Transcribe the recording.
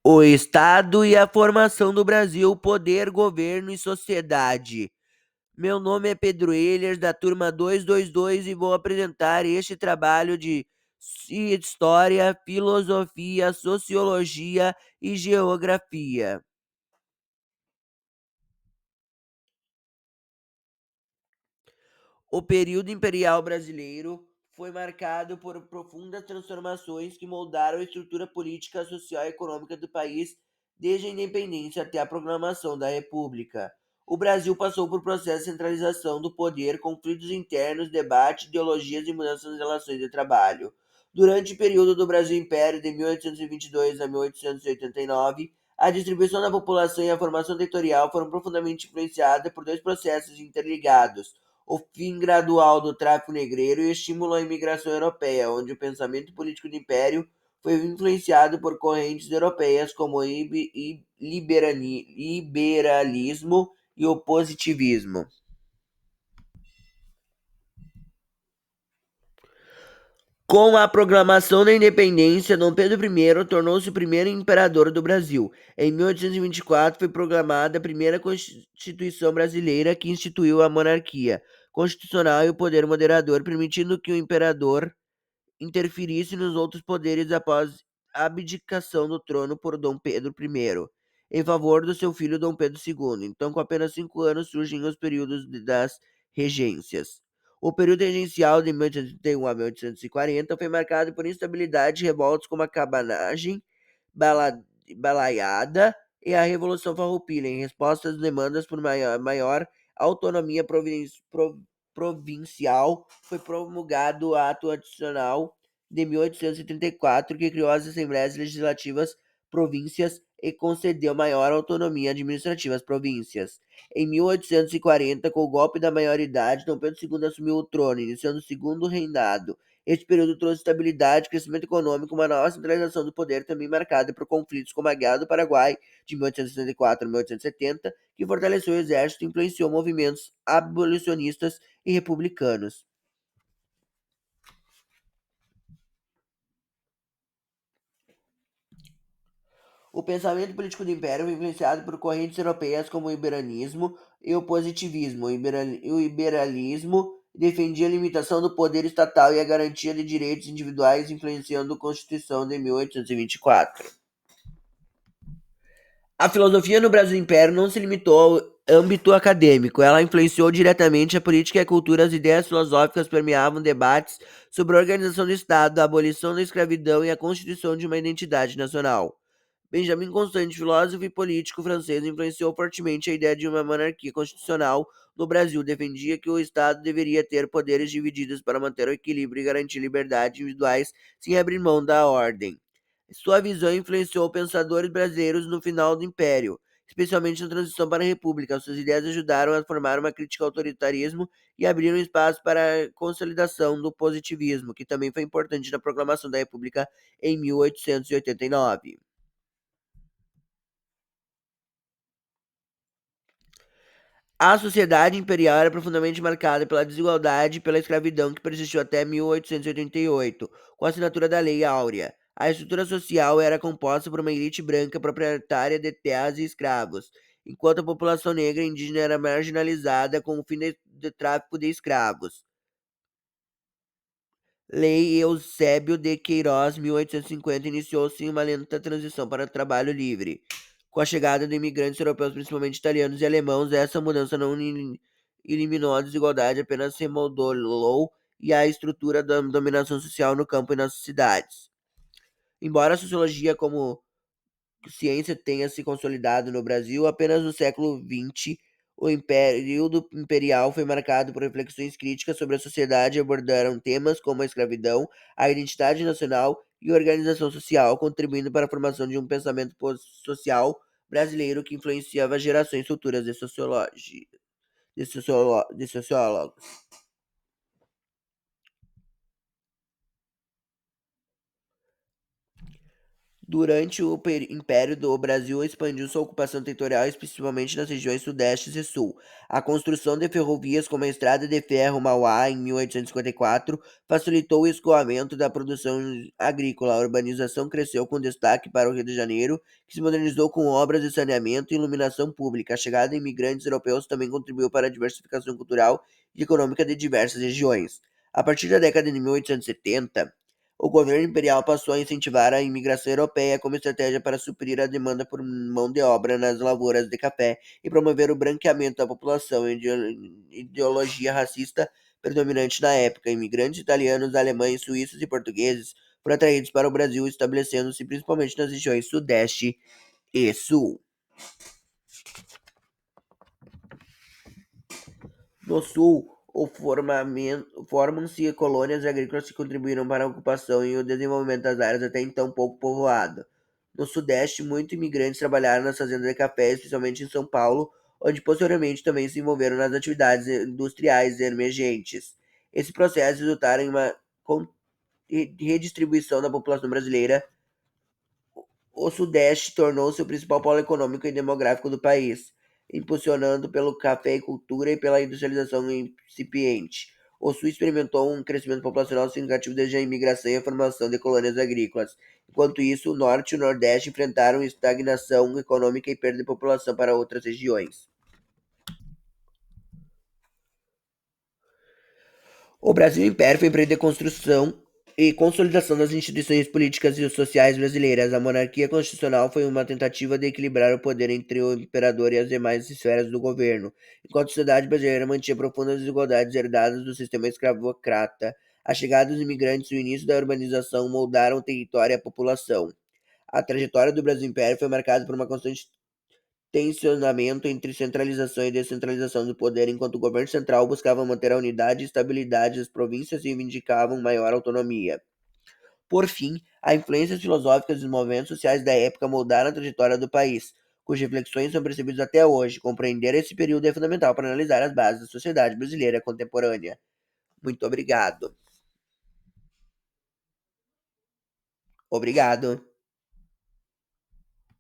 O Estado e a formação do Brasil, poder, governo e sociedade. Meu nome é Pedro Ehlers, da turma 222, e vou apresentar este trabalho de História, Filosofia, Sociologia e Geografia. O período imperial brasileiro foi marcado por profundas transformações que moldaram a estrutura política, social e econômica do país desde a independência até a proclamação da República. O Brasil passou por processo de centralização do poder, conflitos internos, debate, ideologias e mudanças nas relações de trabalho. Durante o período do Brasil Império, de 1822 a 1889, a distribuição da população e a formação territorial foram profundamente influenciadas por dois processos interligados: o fim gradual do tráfico negreiro e o estímulo à imigração europeia, onde o pensamento político do Império foi influenciado por correntes europeias como o liberalismo e o positivismo. Com a proclamação da independência, Dom Pedro I tornou-se o primeiro imperador do Brasil. Em 1824 foi proclamada a primeira Constituição brasileira, que instituiu a monarquia constitucional e o poder moderador, permitindo que o imperador interferisse nos outros poderes após a abdicação do trono por Dom Pedro I, em favor do seu filho Dom Pedro II. Então, com apenas 5 anos, surgem os períodos das regências. O período regencial de 1831 a 1840 foi marcado por instabilidade e revoltas como a cabanagem, bala- balaiada e a Revolução Farroupilha, em resposta às demandas por maior autonomia provincial, foi promulgado o Ato Adicional de 1834, que criou as Assembleias Legislativas Províncias e concedeu maior autonomia administrativa às províncias. Em 1840, com o golpe da maioridade, Dom Pedro II assumiu o trono, iniciando o segundo reinado. Este período trouxe estabilidade, crescimento econômico, uma nova centralização do poder, também marcada por conflitos como a Guerra do Paraguai, de 1864 a 1870, que fortaleceu o exército e influenciou movimentos abolicionistas e republicanos. O pensamento político do Império foi influenciado por correntes europeias como o liberalismo e o positivismo. O liberalismo defendia a limitação do poder estatal e a garantia de direitos individuais, influenciando a Constituição de 1824. A filosofia no Brasil Império não se limitou ao âmbito acadêmico, ela influenciou diretamente a política e a cultura. As ideias filosóficas permeavam debates sobre a organização do Estado, a abolição da escravidão e a constituição de uma identidade nacional. Benjamin Constant, filósofo e político francês, influenciou fortemente a ideia de uma monarquia constitucional no Brasil. Defendia que o Estado deveria ter poderes divididos para manter o equilíbrio e garantir liberdades individuais sem abrir mão da ordem. Sua visão influenciou pensadores brasileiros no final do Império, especialmente na transição para a República. Suas ideias ajudaram a formar uma crítica ao autoritarismo e abriram espaço para a consolidação do positivismo, que também foi importante na proclamação da República em 1889. A sociedade imperial era profundamente marcada pela desigualdade e pela escravidão que persistiu até 1888, com a assinatura da Lei Áurea. A estrutura social era composta por uma elite branca proprietária de terras e escravos, enquanto a população negra e indígena era marginalizada com o fim do tráfico de escravos. Lei Eusébio de Queiroz, 1850, iniciou-se uma lenta transição para o trabalho livre. Com a chegada de imigrantes europeus, principalmente italianos e alemãos, essa mudança não eliminou a desigualdade, apenas remodelou e a estrutura da dominação social no campo e nas cidades. Embora a sociologia como ciência tenha se consolidado no Brasil, apenas no século XX, o período imperial foi marcado por reflexões críticas sobre a sociedade e abordaram temas como a escravidão, a identidade nacional e a organização social, contribuindo para a formação de um pensamento social brasileiro que influenciava gerações futuras de sociólogos. Durante o Império do Brasil expandiu sua ocupação territorial, principalmente nas regiões Sudeste e Sul. A construção de ferrovias como a Estrada de Ferro Mauá, em 1854, facilitou o escoamento da produção agrícola. A urbanização cresceu com destaque para o Rio de Janeiro, que se modernizou com obras de saneamento e iluminação pública. A chegada de imigrantes europeus também contribuiu para a diversificação cultural e econômica de diversas regiões. A partir da década de 1870, o governo imperial passou a incentivar a imigração europeia como estratégia para suprir a demanda por mão de obra nas lavouras de café e promover o branqueamento da população, ideologia racista predominante na época. Imigrantes italianos, alemães, suíços e portugueses foram atraídos para o Brasil, estabelecendo-se principalmente nas regiões Sudeste e Sul. No sul, formam-se colônias agrícolas que contribuíram para a ocupação e o desenvolvimento das áreas até então pouco povoadas. No sudeste, muitos imigrantes trabalharam nas fazendas de café, especialmente em São Paulo, onde posteriormente também se envolveram nas atividades industriais emergentes. Esse processo resultaram em uma redistribuição da população brasileira. O Sudeste tornou-se o principal polo econômico e demográfico do país, impulsionando pelo cafeicultura e pela industrialização incipiente. O Sul experimentou um crescimento populacional significativo desde a imigração e a formação de colônias agrícolas. Enquanto isso, o Norte e o Nordeste enfrentaram estagnação econômica e perda de população para outras regiões. O Brasil Império foi empreender construção e consolidação das instituições políticas e sociais brasileiras. A monarquia constitucional foi uma tentativa de equilibrar o poder entre o imperador e as demais esferas do governo, enquanto a sociedade brasileira mantinha profundas desigualdades herdadas do sistema escravocrata. A chegada dos imigrantes e o início da urbanização moldaram o território e a população. A trajetória do Brasil Império foi marcada por uma constante tensionamento entre centralização e descentralização do poder, enquanto o governo central buscava manter a unidade e estabilidade das províncias e reivindicavam maior autonomia. Por fim, as influências filosóficas dos movimentos sociais da época moldaram a trajetória do país, cujas reflexões são percebidas até hoje. Compreender esse período é fundamental para analisar as bases da sociedade brasileira contemporânea. Muito obrigado. Obrigado.